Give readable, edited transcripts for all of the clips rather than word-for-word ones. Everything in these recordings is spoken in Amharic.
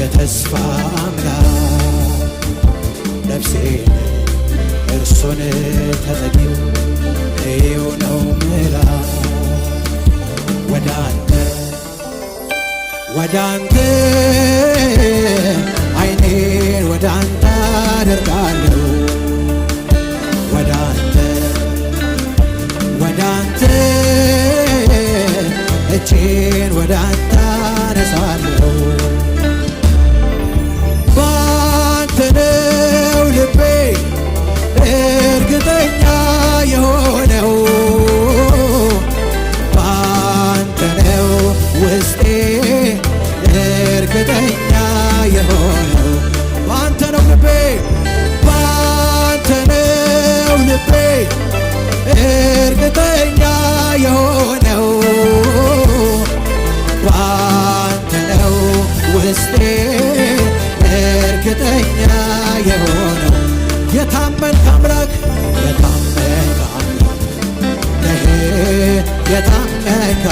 የተስፋ አምላክ ነፍሴ እርሱን ተጠጊው ሕያው ነው ምላ ወደ አንተ ዓይኔን ወደ አንተ አደርጋለሁ ወደ አንተ እጄን ወደ አንተ አነሳለሁ ባንተ ነው ልቤ እርግጠኛ የሆነው ባንተ ነው ውስጤ እርግጠኛ የሆነው ባንተ ነው ልቤ እርግጠኛ የሆነው ባንተ ነው ውስጤ እርግጠኛ የሆነው የታመንክ አምላክ የታመንክ አምላክ የታመንክ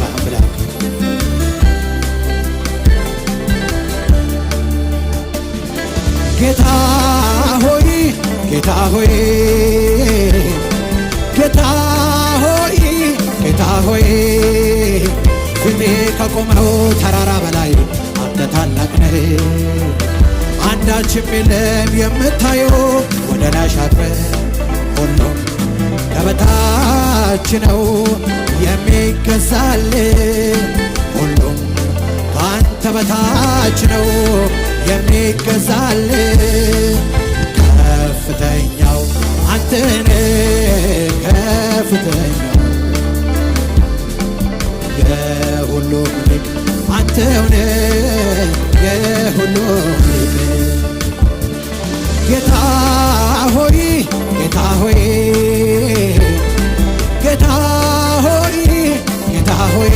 አምላክ ጌታ ሆይ ጌታ ሆይ ጌታ ሆይ ጌታ ሆይ ፊቴ ከቆመው ተራራ በላይ አንተ ታላቅ ነህ አንዳችም የለም የምታየው ወደ ላይ ሻግረህ ሁሉም ከበታች ነው የሚገዛልህ ሁሉም ከአንተ በታች ነው የሚገዛልህ ከፍተኛው አንተ ነህ ከፍተኛው የሁሉም ሊቅ አንተ ነህ የሁሉም ሊቅ ጌታ ሆይ ጌታ ሆይ ጌታ ሆይ ጌታ ሆይ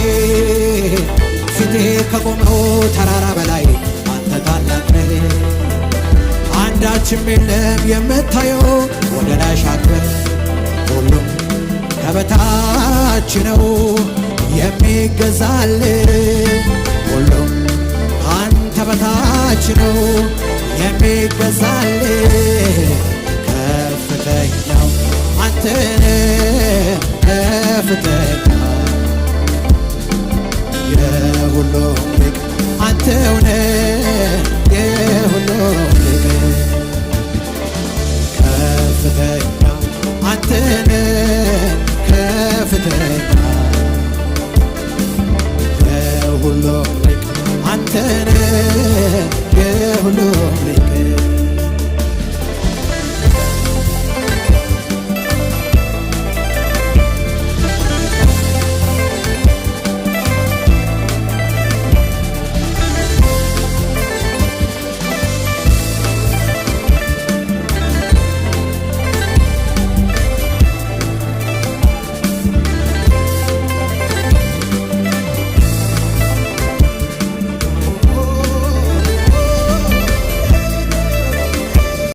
ፊቴ ከቆመው ተራራ በላይ አንተ ታላቅ ነህ አንዳችም የለም የምታየው ወደ ላይ ሻግረህ ሁሉም ከበታች ነው የሚገዛልህ ሁሉም አንተ በታች ነው የሚገዛልህ ከፍተኛው አንተ ነህ ከፍተኛው